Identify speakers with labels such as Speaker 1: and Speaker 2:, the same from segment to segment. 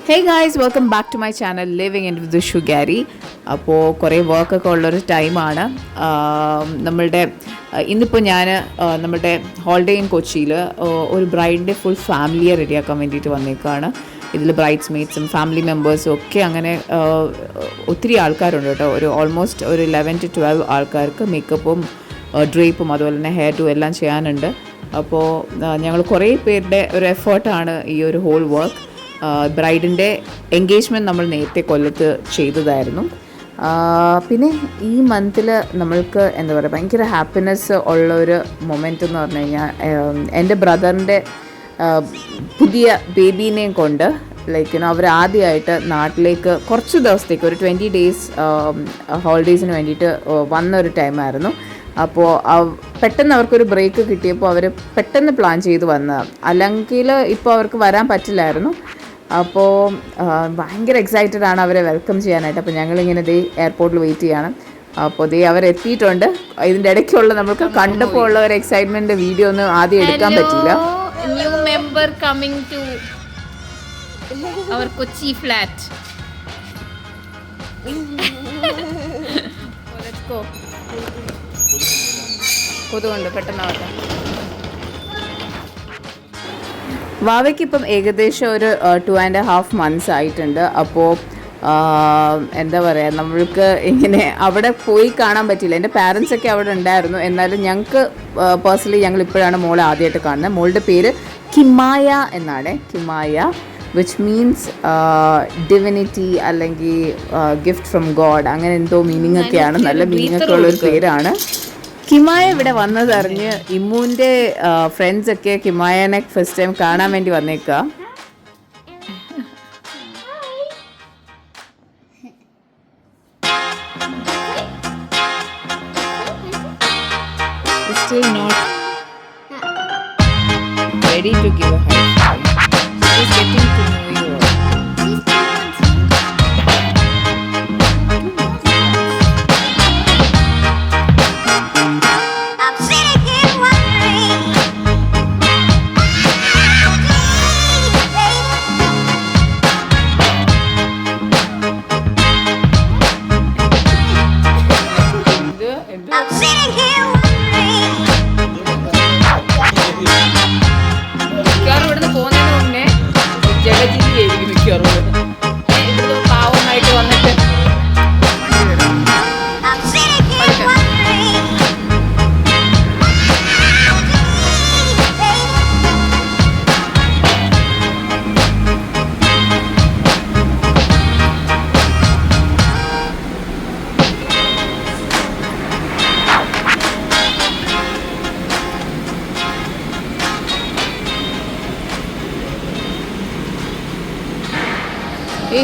Speaker 1: Hey guys, welcome back to my channel living in with ഷുഗാരി. അപ്പോൾ കുറേ വർക്കൊക്കെ ഉള്ളൊരു ടൈമാണ് ഇന്നിപ്പോൾ ഞാൻ നമ്മുടെ ഹോളിഡേ ഇൻ കൊച്ചിയിൽ ഒരു ബ്രൈഡിൻ്റെ ഫുൾ ഫാമിലിയെ റെഡിയാക്കാൻ വേണ്ടിയിട്ട് വന്നേക്കാണ്. ഇതിൽ ബ്രൈഡ്സ് മേറ്റ്സും ഫാമിലി മെമ്പേഴ്സും ഒക്കെ അങ്ങനെ ഒത്തിരി ആൾക്കാരുണ്ട് കേട്ടോ. ഓൾമോസ്റ്റ് ഒരു 11 to 12 ആൾക്കാർക്ക് മേക്കപ്പും ഡ്രേപ്പും അതുപോലെ തന്നെ ഹെയർ ടു എല്ലാം ചെയ്യാനുണ്ട്. അപ്പോൾ ഞങ്ങൾ കുറേ പേരുടെ ഒരു എഫേർട്ടാണ് ഈ ഒരു ഹോൾ വർക്ക്. ബ്രൈഡിൻ്റെ എൻഗേജ്മെൻറ്റ് നമ്മൾ നേരത്തെ കൊല്ലത്ത് ചെയ്തതായിരുന്നു. പിന്നെ ഈ മന്തിൽ നമ്മൾക്ക് എന്താ പറയുക, ഭയങ്കര ഹാപ്പിനെസ് ഉള്ളൊരു മൊമെൻ്റ് എന്ന് പറഞ്ഞു കഴിഞ്ഞാൽ എൻ്റെ ബ്രദറിൻ്റെ പുതിയ ബേബീനെയും കൊണ്ട് അവർ ആദ്യമായിട്ട് നാട്ടിലേക്ക് കുറച്ച് ദിവസത്തേക്ക് ഒരു 20 days ഹോളിഡേയ്സിന് വേണ്ടിയിട്ട് വന്നൊരു ടൈമായിരുന്നു. അപ്പോൾ പെട്ടെന്ന് അവർക്കൊരു ബ്രേക്ക് കിട്ടിയപ്പോൾ അവർ പെട്ടെന്ന് പ്ലാൻ ചെയ്ത് വന്നതാണ്. അല്ലെങ്കിൽ ഇപ്പോൾ അവർക്ക് വരാൻ പറ്റില്ലായിരുന്നു. അപ്പോൾ ഭയങ്കര എക്സൈറ്റഡ് ആണ് അവരെ വെൽക്കം ചെയ്യാനായിട്ട്. അപ്പോൾ ഞങ്ങളിങ്ങനെ എയർപോർട്ടിൽ വെയിറ്റ് ചെയ്യണം. അപ്പോൾ അവരെത്തിയിട്ടുണ്ട്. ഇതിൻ്റെ ഇടയ്ക്കുള്ള നമുക്ക് കണ്ടപ്പോൾ ഉള്ള ഒരു എക്സൈറ്റ്മെൻറ്റ് വീഡിയോ ഒന്നും ആദ്യം എടുക്കാൻ പറ്റില്ല.
Speaker 2: New member coming to our Kochi flat.
Speaker 1: കൊതുകൊണ്ട് പെട്ടെന്നാവട്ടെ. വാവയ്ക്ക് ഇപ്പം ഏകദേശം ഒരു 2.5 months ആയിട്ടുണ്ട്. അപ്പോൾ എന്താ പറയുക, നമ്മൾക്ക് ഇങ്ങനെ അവിടെ പോയി കാണാൻ പറ്റില്ല. എൻ്റെ പാരൻസൊക്കെ അവിടെ ഉണ്ടായിരുന്നു. എന്നാലും ഞങ്ങൾക്ക് പേഴ്സണലി ഞങ്ങൾ ഇപ്പോഴാണ് മോളെ ആദ്യമായിട്ട് കാണുന്നത്. മോളുടെ പേര് കിമായ എന്നാണ്. കിമായ വിച്ച് മീൻസ് ഡിവിനിറ്റി അല്ലെങ്കിൽ ഗിഫ്റ്റ് ഫ്രം ഗോഡ്, അങ്ങനെ എന്തോ മീനിങ് ഒക്കെയാണ്. നല്ല മീനിങ് ഒക്കെ ഉള്ളൊരു പേരാണ്. കിമായ ഇവിടെ വന്നതറിഞ്ഞ് ഇമ്മുവിൻ്റെ ഫ്രണ്ട്സൊക്കെ കിമായനെ ഫസ്റ്റ് ടൈം കാണാൻ വേണ്ടി വന്നേക്കുക. Still not ready to give a high five. She's getting to know you. പാവമായിട്ട് വന്നിട്ട്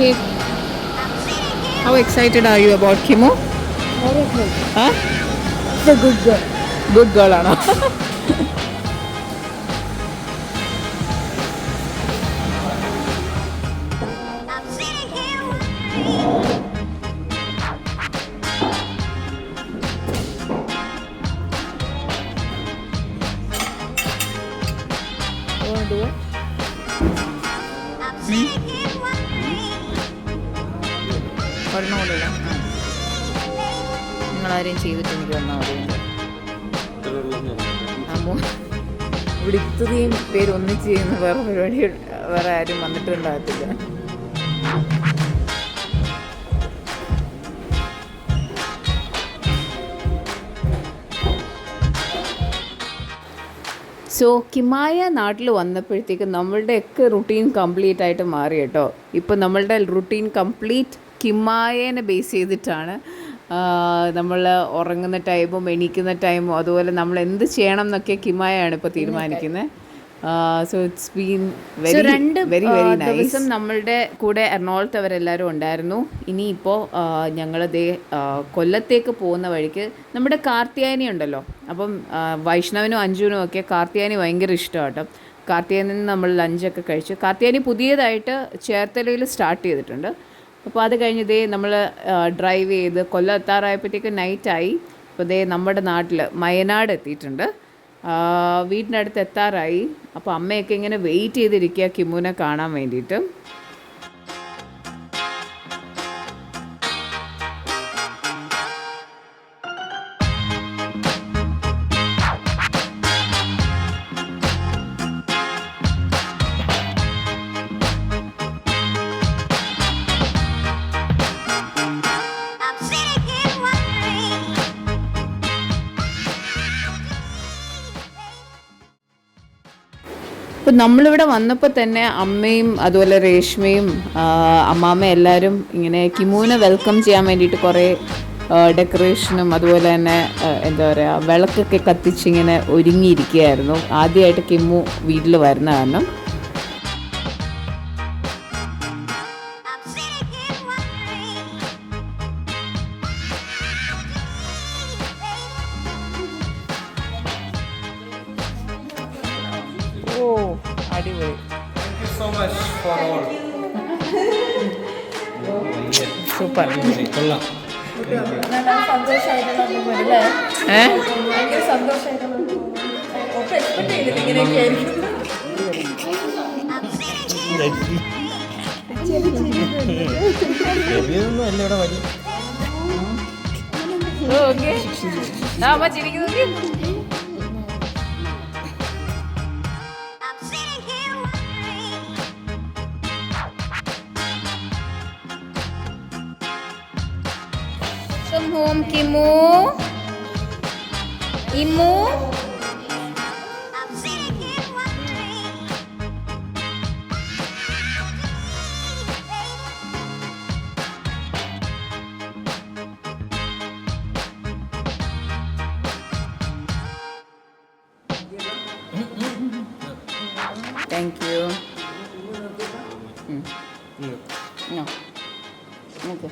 Speaker 1: Hey. How excited are you about Kimu?
Speaker 3: Very good.
Speaker 1: Huh?
Speaker 3: It's a good girl.
Speaker 1: Good girl, Anna. You want to do it? ഒരെണ്ണമില്ല. നിങ്ങളാരെയും ചെയ്തിട്ട് എനിക്ക് വന്നാൽ മതി. അമ്മോ, ഇവിടെ ഇത്രയും പേര് ഒന്നിച്ച് ചെയ്യുന്ന വേറെ പരിപാടി വേറെ ആരും വന്നിട്ടുണ്ടാകത്തില്ല. സോ കിമായ നാട്ടിൽ വന്നപ്പോഴത്തേക്ക് നമ്മളുടെയൊക്കെ റുട്ടീൻ കംപ്ലീറ്റ് ആയിട്ട് മാറി കേട്ടോ. ഇപ്പോൾ നമ്മളുടെ റുട്ടീൻ കംപ്ലീറ്റ് കിമായേനെ ബേസ് ചെയ്തിട്ടാണ്. നമ്മൾ ഉറങ്ങുന്ന ടൈമും എണീക്കുന്ന ടൈമും അതുപോലെ നമ്മൾ എന്ത് ചെയ്യണം എന്നൊക്കെ കിമായാണ് ഇപ്പോൾ തീരുമാനിക്കുന്നത്. So it's been very very very nice. നമ്മളുടെ കൂടെ എറണാകുളത്ത് അവരെല്ലാവരും ഉണ്ടായിരുന്നു. ഇനിയിപ്പോൾ ഞങ്ങൾ കൊല്ലത്തേക്ക് പോകുന്ന വഴിക്ക് നമ്മുടെ കാർത്തിയായനി ഉണ്ടല്ലോ. അപ്പം വൈഷ്ണവനും അഞ്ജുവിനും ഒക്കെ കാർത്തിയായനി ഭയങ്കര ഇഷ്ടമാണ് കേട്ടോ. കാർത്തിയായനിൽ നിന്ന് നമ്മൾ ലഞ്ചൊക്കെ കഴിച്ചു. കാർത്തിയായനി പുതിയതായിട്ട് ചേർത്തലയിൽ സ്റ്റാർട്ട് ചെയ്തിട്ടുണ്ട്. അപ്പോൾ അത് കഴിഞ്ഞ് നമ്മൾ ഡ്രൈവ് ചെയ്ത് കൊല്ലം എത്താറായപ്പോഴത്തേക്ക് നൈറ്റായി. അപ്പോൾ നമ്മുടെ നാട്ടിൽ മയനാട് എത്തിയിട്ടുണ്ട്. വീടിൻ്റെ അടുത്ത് എത്താറായി. അപ്പോൾ അമ്മയൊക്കെ ഇങ്ങനെ വെയിറ്റ് ചെയ്തിരിക്കുക കിമ്മുവിനെ കാണാൻ വേണ്ടിയിട്ട്. അപ്പോൾ നമ്മളിവിടെ വന്നപ്പോൾ തന്നെ അമ്മയും അതുപോലെ രേഷ്മയും അമ്മാമ്മയും എല്ലാവരും ഇങ്ങനെ കിമുവിനെ വെൽക്കം ചെയ്യാൻ വേണ്ടിയിട്ട് കുറേ ഡെക്കറേഷനും അതുപോലെ തന്നെ എന്താ പറയുക വിളക്കൊക്കെ കത്തിച്ചിങ്ങനെ ഒരുങ്ങിയിരിക്കുകയായിരുന്നു. ആദ്യമായിട്ട് കിമു വീട്ടിൽ വരുന്ന കാരണം. ഓ അടിപൊളി. Super.
Speaker 2: Welcome home, Kimu. Imu.
Speaker 1: Thank you. No. Okay.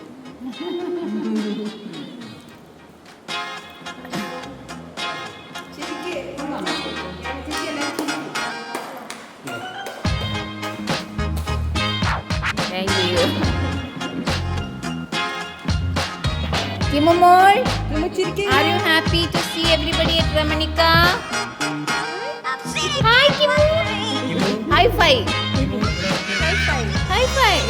Speaker 2: Thank you. Kimu Mol, are you happy to see everybody at Ramanika? Hi Kimu. High five. High five.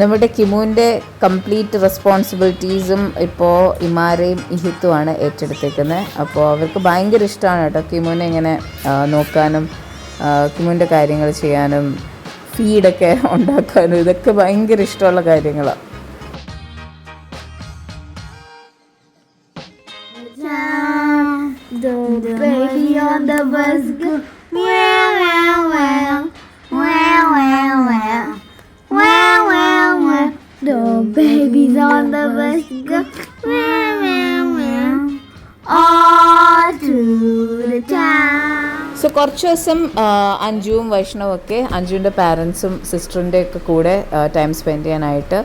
Speaker 1: നമ്മുടെ കിമുവിൻ്റെ കംപ്ലീറ്റ് റെസ്പോൺസിബിലിറ്റീസും ഇപ്പോൾ ഇമാരയും ഇഹിത്തുമാണ് ഏറ്റെടുത്തേക്കുന്നത്. അപ്പോൾ അവർക്ക് ഭയങ്കര ഇഷ്ടമാണ് കേട്ടോ കിമുവിനെ ഇങ്ങനെ നോക്കാനും കിമുവിൻ്റെ കാര്യങ്ങൾ ചെയ്യാനും ഫീഡൊക്കെ ഉണ്ടാക്കാനും ഇതൊക്കെ ഭയങ്കര ഇഷ്ടമുള്ള കാര്യങ്ങളാണ്.
Speaker 3: The baby on the bus go wow wow wow wow wow wow wow wow wow. The babies on the bus go wow wow wow all through the town.
Speaker 1: So കുറച്ച് ദിവസം അഞ്ജുവും വൈഷ്ണവും ഒക്കെ അഞ്ജുവിൻ്റെ പാരൻസും സിസ്റ്ററിൻ്റെ ഒക്കെ കൂടെ ടൈം സ്പെൻഡ് ചെയ്യാനായിട്ട്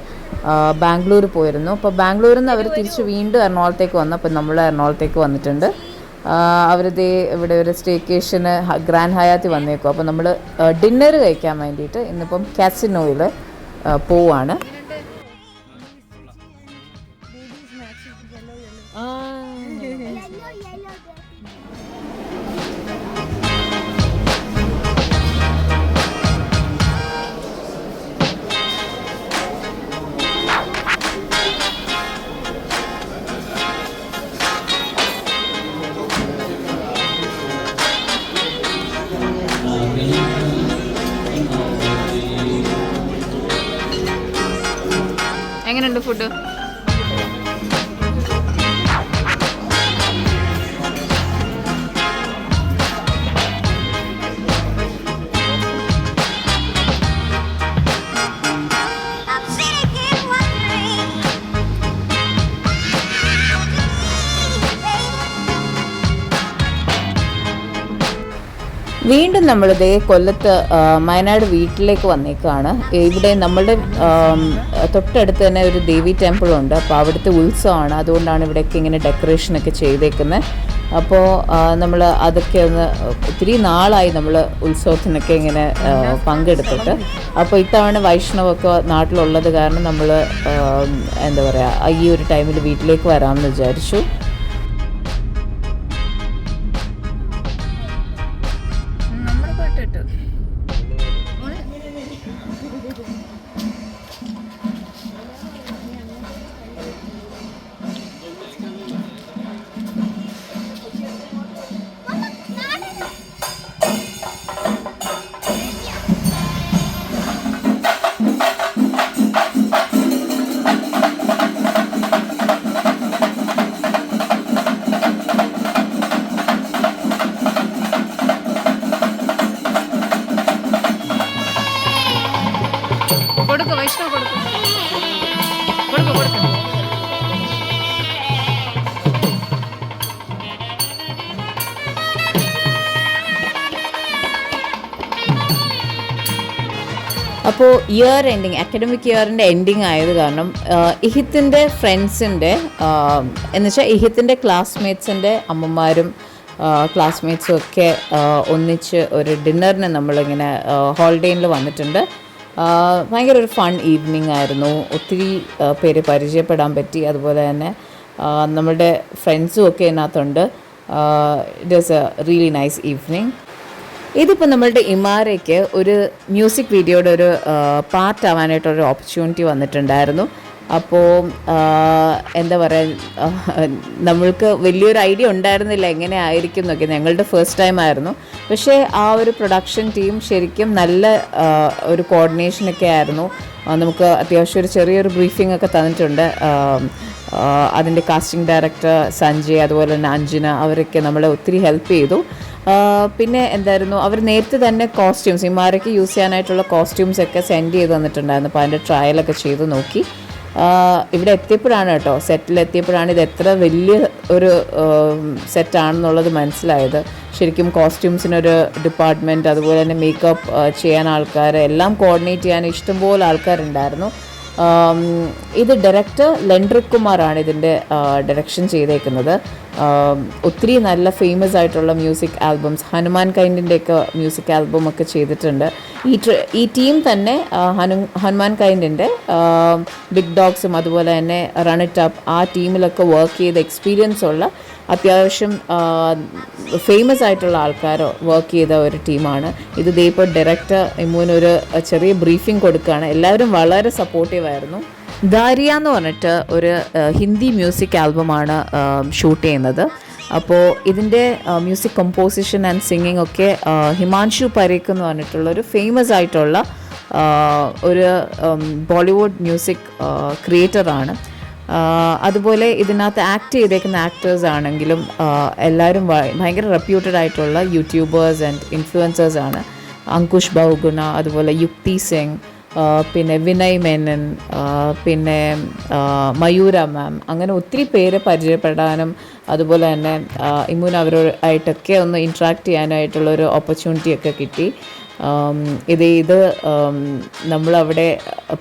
Speaker 1: ബാംഗ്ലൂർ പോയിരുന്നു. അപ്പോൾ ബാംഗ്ലൂരിൽ നിന്ന് അവർ തിരിച്ച് വീണ്ടും എറണാകുളത്തേക്ക് വന്നു. അപ്പോൾ നമ്മൾ എറണാകുളത്തേക്ക് വന്നിട്ടുണ്ട്. അവരിതേ ഇവിടെ ഒരു സ്റ്റേക്കേഷന് ഗ്രാൻഡ് ഹയാത്തിൽ വന്നേക്കും. അപ്പോൾ നമ്മൾ ഡിന്നർ കഴിക്കാൻ വേണ്ടിയിട്ട് ഇന്നിപ്പം കാസിനോയിൽ പോവാണ്.
Speaker 2: എങ്ങനെയുണ്ട് ഫുഡ്?
Speaker 1: വീണ്ടും നമ്മളിതേ കൊല്ലത്ത് വയനാട് വീട്ടിലേക്ക് വന്നേക്കാണ്. ഇവിടെ നമ്മളുടെ തൊട്ടടുത്ത് തന്നെ ഒരു ദേവി ടെമ്പിളുണ്ട്. അപ്പോൾ അവിടുത്തെ ഉത്സവമാണ്. അതുകൊണ്ടാണ് ഇവിടെയൊക്കെ ഇങ്ങനെ ഡെക്കറേഷനൊക്കെ ചെയ്തേക്കുന്നത്. അപ്പോൾ നമ്മൾ അതൊക്കെ ഒന്ന് ഒത്തിരി നാളായി നമ്മൾ ഉത്സവത്തിനൊക്കെ ഇങ്ങനെ പങ്കെടുത്തിട്ട്. അപ്പോൾ ഇത്തവണ വൈഷ്ണവൊക്കെ നാട്ടിലുള്ളത് കാരണം നമ്മൾ എന്താ പറയുക ഈ ഒരു ടൈമിൽ വീട്ടിലേക്ക് വരാമെന്ന് വിചാരിച്ചു. അപ്പോൾ ഇയർ എൻഡിങ്, അക്കാഡമിക് ഇയറിൻ്റെ എൻഡിങ് ആയത് കാരണം ഇഹിത്തിൻ്റെ ഫ്രണ്ട്സിൻ്റെ എന്നുവെച്ചാൽ ഇഹിത്തിൻ്റെ ക്ലാസ്മേറ്റ്സിൻ്റെ അമ്മമാരും ക്ലാസ്മേറ്റ്സും ഒക്കെ ഒന്നിച്ച് ഒരു ഡിന്നറിന് നമ്മളിങ്ങനെ ഹോളിഡേയിൽ വന്നിട്ടുണ്ട്. ഭയങ്കര ഒരു ഫൺ ഈവനിങ് ആയിരുന്നു. ഒത്തിരി പേര് പരിചയപ്പെടാൻ പറ്റി. അതുപോലെ തന്നെ നമ്മുടെ ഫ്രണ്ട്സും ഒക്കെ ഇതിനകത്തുണ്ട്. It was A really nice evening. ഇതിപ്പോൾ നമ്മളുടെ ഇമാരയ്ക്ക് ഒരു മ്യൂസിക് വീഡിയോയുടെ ഒരു പാർട്ടാവാനായിട്ടൊരു ഓപ്പർച്യൂണിറ്റി വന്നിട്ടുണ്ടായിരുന്നു. അപ്പോൾ എന്താ പറയുക, നമ്മൾക്ക് വലിയൊരു ഐഡിയ ഉണ്ടായിരുന്നില്ല എങ്ങനെ ആയിരിക്കും എന്നൊക്കെ. ഞങ്ങളുടെ ഫസ്റ്റ് ടൈം ആയിരുന്നു. പക്ഷേ ആ ഒരു പ്രൊഡക്ഷൻ ടീം ശരിക്കും നല്ല ഒരു കോർഡിനേഷനൊക്കെ ആയിരുന്നു. നമുക്ക് അത്യാവശ്യം ഒരു ചെറിയൊരു ബ്രീഫിംഗ് ഒക്കെ തന്നിട്ടുണ്ട്. അതിൻ്റെ കാസ്റ്റിംഗ് ഡയറക്ടർ സഞ്ജയ്, അതുപോലെ തന്നെ അഞ്ജന, അവരൊക്കെ നമ്മളെ ഒത്തിരി ഹെൽപ്പ് ചെയ്തു. പിന്നെ എന്തായിരുന്നു, അവർ നേരത്തെ തന്നെ കോസ്റ്റ്യൂംസ്, ഇമാരയ്ക്ക് യൂസ് ചെയ്യാനായിട്ടുള്ള കോസ്റ്റ്യൂംസ് ഒക്കെ സെൻഡ് ചെയ്ത് തന്നിട്ടുണ്ടായിരുന്നു. അപ്പോൾ അതിൻ്റെ ട്രയലൊക്കെ ചെയ്ത് നോക്കി. ഇവിടെ എത്തിയപ്പോഴാണ് കേട്ടോ, സെറ്റിലെത്തിയപ്പോഴാണ് ഇത് എത്ര വലിയ ഒരു സെറ്റാണെന്നുള്ളത് മനസ്സിലായത്. ശരിക്കും കോസ്റ്റ്യൂംസിനൊരു ഡിപ്പാർട്ട്മെൻറ്റ്, അതുപോലെ തന്നെ മേക്കപ്പ് ചെയ്യാൻ ആൾക്കാർ, എല്ലാം കോർഡിനേറ്റ് ചെയ്യാൻ ഇഷ്ടംപോലെ ആൾക്കാരുണ്ടായിരുന്നു. ഇത് ഡയറക്ടർ ലെൻഡ്രിക് കുമാറാണ് ഇതിൻ്റെ ഡയറക്ഷൻ ചെയ്തേക്കുന്നത്. ഒത്തിരി നല്ല ഫേമസ് ആയിട്ടുള്ള മ്യൂസിക് ആൽബംസ്, ഹനുമാൻ കൈൻഡിൻ്റെയൊക്കെ മ്യൂസിക് ആൽബം ഒക്കെ ചെയ്തിട്ടുണ്ട്. ഈ ടീം തന്നെ ഹനുമാൻ കൈൻഡിൻ്റെ ബിഗ് ഡോഗ്സും അതുപോലെ തന്നെ റൺ ഇറ്റ് അപ്പ്, ആ ടീമിലൊക്കെ വർക്ക് ചെയ്ത എക്സ്പീരിയൻസ് ഉള്ള അത്യാവശ്യം ഫേമസ് ആയിട്ടുള്ള ആൾക്കാർ വർക്ക് ചെയ്ത ഒരു ടീമാണ് ഇത്. ഇപ്പോൾ ഡയറക്ടർ ഇമ്മുവിനൊരു ചെറിയ ബ്രീഫിംഗ് കൊടുക്കുകയാണ്. എല്ലാവരും വളരെ സപ്പോർട്ടീവായിരുന്നു. ദാരിയ എന്ന് പറഞ്ഞിട്ട് ഒരു ഹിന്ദി മ്യൂസിക് ആൽബമാണ് ഷൂട്ട് ചെയ്യുന്നത്. അപ്പോൾ ഇതിൻ്റെ മ്യൂസിക് കമ്പോസിഷൻ ആൻഡ് സിംഗിങ് ഒക്കെ ഹിമാൻഷു പരേഖ് എന്ന് പറഞ്ഞിട്ടുള്ളൊരു ഫേമസ് ആയിട്ടുള്ള ഒരു ബോളിവുഡ് മ്യൂസിക് ക്രിയേറ്ററാണ്. അതുപോലെ ഇതിനകത്ത് ആക്ട് ചെയ്തേക്കുന്ന ആക്ടേഴ്സ് ആണെങ്കിലും എല്ലാവരും ഭയങ്കര റെപ്യൂട്ടഡ് ആയിട്ടുള്ള യൂട്യൂബേഴ്സ് ആൻഡ് ഇൻഫ്ലുവൻസേഴ്സാണ്. അങ്കുഷ് ബഹുഗുണ, അതുപോലെ യുക്തി സിംഗ്, പിന്നെ വിനയ് മേനൻ, പിന്നെ മയൂര മാം, അങ്ങനെ ഒത്തിരി പേരെ പരിചയപ്പെടാനും അതുപോലെ തന്നെ ഇമ്മുന് അവരുമായിട്ടൊക്കെ ഒന്ന് ഇൻട്രാക്ട് ചെയ്യാനായിട്ടുള്ളൊരു ഓപ്പർച്യൂണിറ്റിയൊക്കെ കിട്ടി. ഇത് നമ്മളവിടെ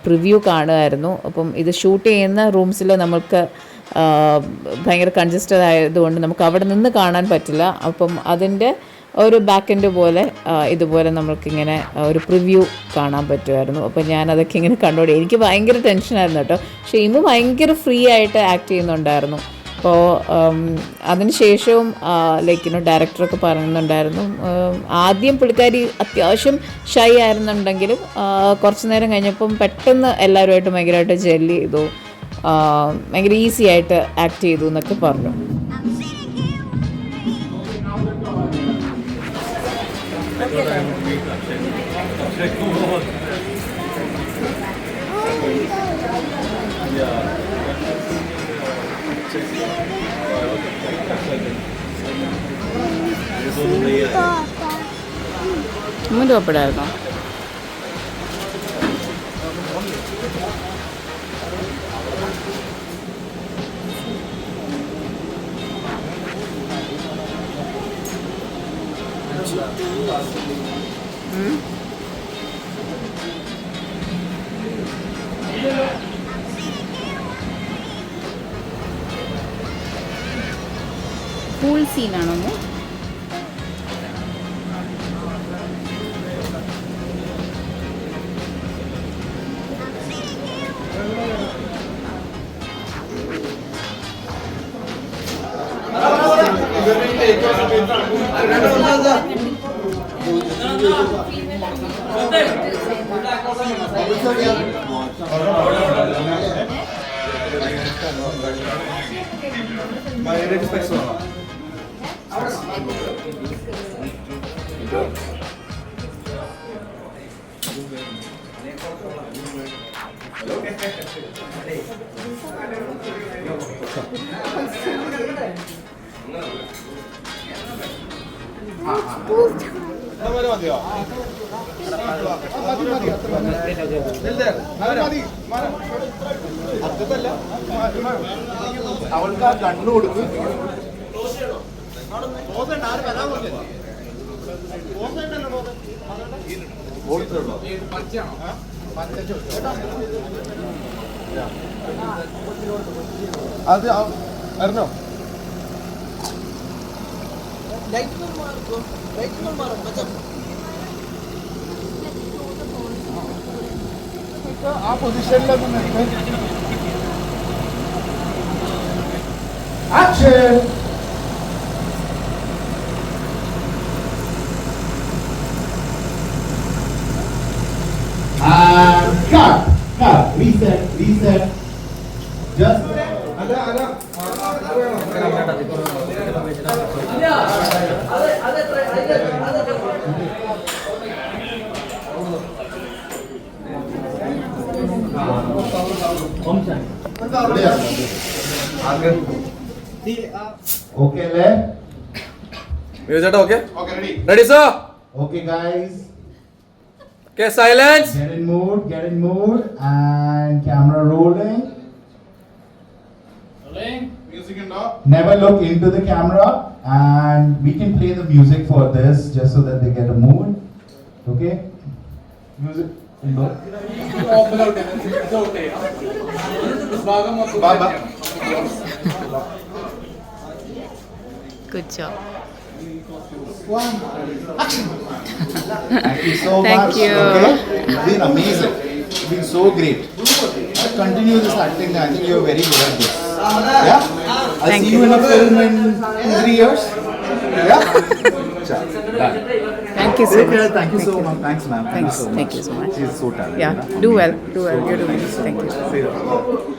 Speaker 1: പ്രിവ്യൂ കാണുമായിരുന്നു. അപ്പം ഇത് ഷൂട്ട് ചെയ്യുന്ന റൂംസിൽ നമുക്ക് ഭയങ്കര കൺജസ്റ്റഡ് ആയതുകൊണ്ട് നമുക്ക് അവിടെ നിന്ന് കാണാൻ പറ്റില്ല. അപ്പം അതിൻ്റെ ഒരു ബാക്ക് എൻഡ് പോലെ ഇതുപോലെ നമ്മൾക്കിങ്ങനെ ഒരു പ്രിവ്യൂ കാണാൻ പറ്റുമായിരുന്നു. അപ്പോൾ ഞാനതൊക്കെ ഇങ്ങനെ കണ്ടോടെ എനിക്ക് ഭയങ്കര ടെൻഷനായിരുന്നു കേട്ടോ. പക്ഷേ ഇന്ന് ഭയങ്കര ഫ്രീ ആയിട്ട് ആക്ട് ചെയ്യുന്നുണ്ടായിരുന്നു. അപ്പോൾ അതിന് ശേഷവും ഡയറക്ടറൊക്കെ പറയുന്നുണ്ടായിരുന്നു, ആദ്യം പുള്ളിക്കാരി അത്യാവശ്യം ഷൈ ആയിരുന്നുണ്ടെങ്കിലും കുറച്ച് നേരം കഴിഞ്ഞപ്പം പെട്ടെന്ന് എല്ലാവരുമായിട്ട് ഭയങ്കരമായിട്ട് ജെല്ല് ചെയ്തു, ഭയങ്കര ഈസി ആയിട്ട് ആക്ട് ചെയ്തു എന്നൊക്കെ പറഞ്ഞു. മുന്നോട്ട് പോപ്പെടായിരുന്നോ?
Speaker 2: ഫുൾ സീനാണോ?
Speaker 4: അവൾക്ക് ആ കണ്ണു കൊടുക്കും. അത് അറിഞ്ഞോ ആ പൊസിഷനിലൊന്നും action cut, reset. Just okay, left.
Speaker 5: Music okay?
Speaker 4: Okay, ready.
Speaker 5: Ready, sir?
Speaker 4: Okay, guys.
Speaker 5: Okay, silence.
Speaker 4: Get in mood, and camera rolling. Music and all. Never look into the camera, and we can play the music for this just so that they get a mood. Okay? Music. Baba.
Speaker 1: Good job.
Speaker 4: Thank you so
Speaker 1: Thank
Speaker 4: much.
Speaker 1: you.
Speaker 4: Okay? It's been amazing. It's been so great. Continue this acting. I think you're very good at this. Yeah? I'll
Speaker 1: Thank
Speaker 4: see
Speaker 1: you.
Speaker 4: you in a film in 2-3 years. Yeah? Sure. Done.
Speaker 1: Thank you so
Speaker 4: Take care.
Speaker 1: much.
Speaker 4: Thank you so much. Thanks, ma'am.
Speaker 1: Thank you so much.
Speaker 4: She's so talented.
Speaker 1: Yeah, do well. You're doing it. Thank you.
Speaker 4: See you.